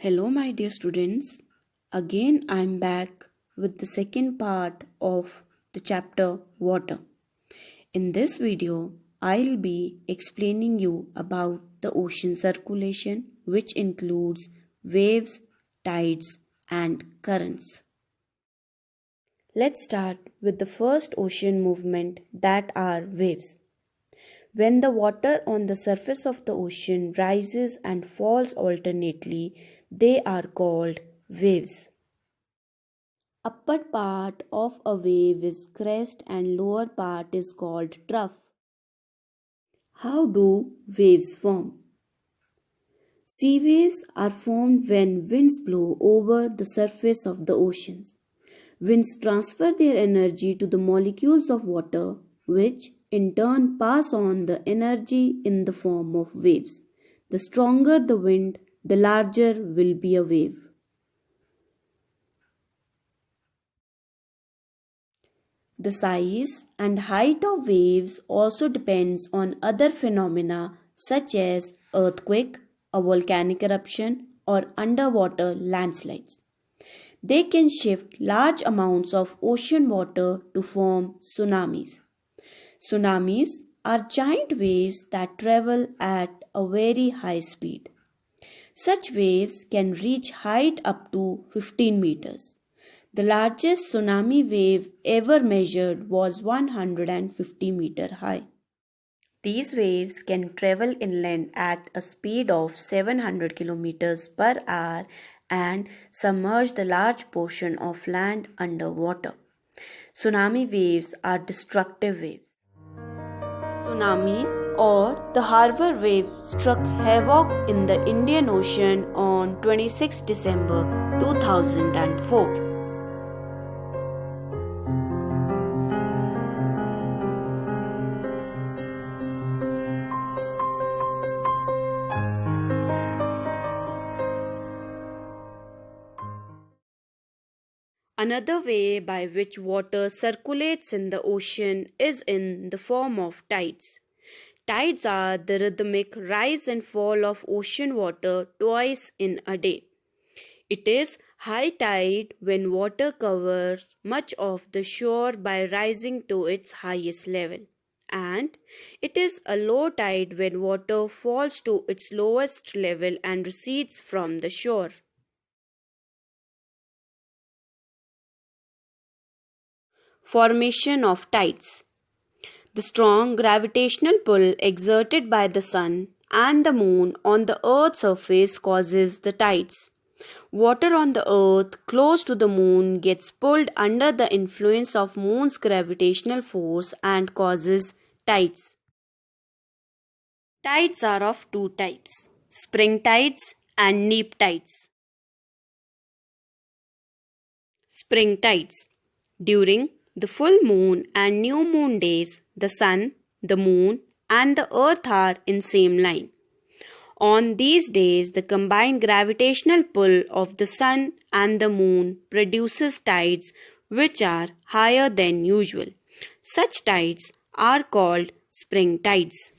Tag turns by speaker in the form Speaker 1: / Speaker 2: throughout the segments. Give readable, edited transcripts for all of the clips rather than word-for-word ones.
Speaker 1: Hello, my dear students. Again, I'm back with the second part of the chapter Water. In this video, I'll be explaining you about the ocean circulation, which includes waves, tides, and currents. Let's start with the first ocean movement, that are waves. When the water on the surface of the ocean rises and falls alternately, they are called waves. Upper part of a wave is crest and lower part is called trough. How do waves form? Sea waves are formed when winds blow over the surface of the oceans. Winds transfer their energy to the molecules of water, which in turn pass on the energy in the form of waves. The stronger the wind, the larger will be a wave. The size and height of waves also depends on other phenomena such as earthquake, a volcanic eruption, or underwater landslides. They can shift large amounts of ocean water to form tsunamis. Tsunamis are giant waves that travel at a very high speed. Such waves can reach height up to 15 meters. The largest tsunami wave ever measured was 150 meters high. These waves can travel inland at a speed of 700 kilometers per hour and submerge the large portion of land underwater. Tsunami waves are destructive waves. Tsunami or the Harbor wave struck havoc in the Indian Ocean on 26 December 2004. Another way by which water circulates in the ocean is in the form of tides. Tides are the rhythmic rise and fall of ocean water twice in a day. It is high tide when water covers much of the shore by rising to its highest level, and it is a low tide when water falls to its lowest level and recedes from the shore. Formation of tides. The strong gravitational pull exerted by the sun and the moon on the earth's surface causes the tides. Water on the earth close to the moon gets pulled under the influence of moon's gravitational force and causes tides. Tides are of two types: spring tides and neap tides. Spring tides. During the full moon and new moon days, the sun, the moon, and the earth are in same line. On these days, the combined gravitational pull of the sun and the moon produces tides which are higher than usual. Such tides are called spring tides.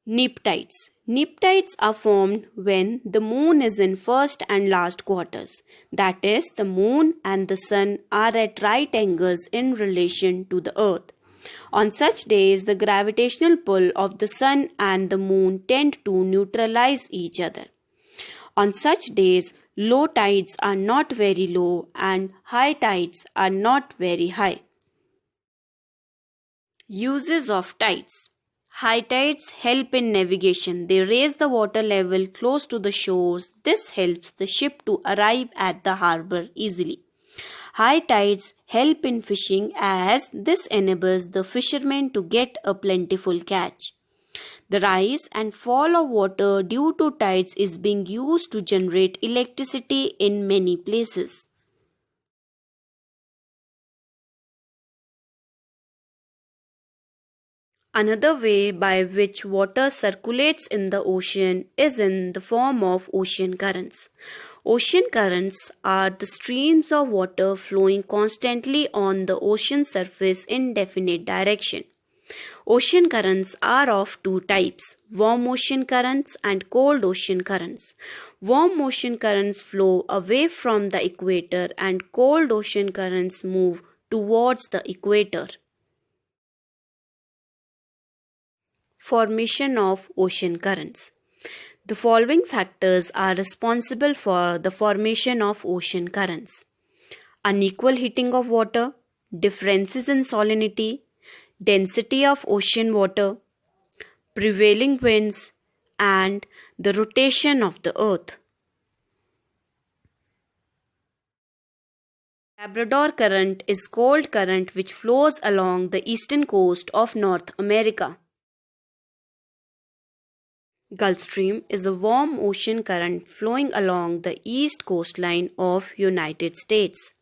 Speaker 1: Neap tides. Neap tides are formed when the moon is in first and last quarters. That is, the moon and the sun are at right angles in relation to the earth. On such days, the gravitational pull of the sun and the moon tend to neutralize each other. On such days, low tides are not very low and high tides are not very high. Uses of tides. High tides help in navigation. They raise the water level close to the shores. This helps the ship to arrive at the harbor easily. High tides help in fishing as this enables the fishermen to get a plentiful catch. The rise and fall of water due to tides is being used to generate electricity in many places. Another way by which water circulates in the ocean is in the form of ocean currents. Ocean currents are the streams of water flowing constantly on the ocean surface in definite direction. Ocean currents are of two types, warm ocean currents and cold ocean currents. Warm ocean currents flow away from the equator and cold ocean currents move towards the equator. Formation of ocean currents. The following factors are responsible for the formation of ocean currents: unequal heating of water, differences in salinity, density of ocean water, prevailing winds, and the rotation of the earth. Labrador Current is cold current which flows along the eastern coast of North America. Gulf Stream is a warm ocean current flowing along the east coastline of United States.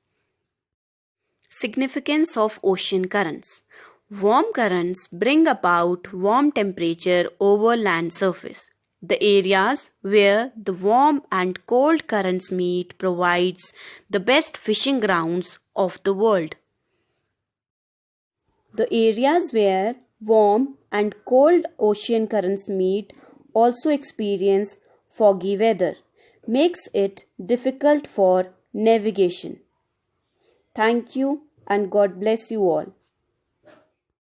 Speaker 1: Significance of ocean currents. Warm currents bring about warm temperature over land surface. The areas where the warm and cold currents meet provides the best fishing grounds of the world. The areas where warm and cold ocean currents meet also experience foggy weather, makes it difficult for navigation. Thank you and God bless you all.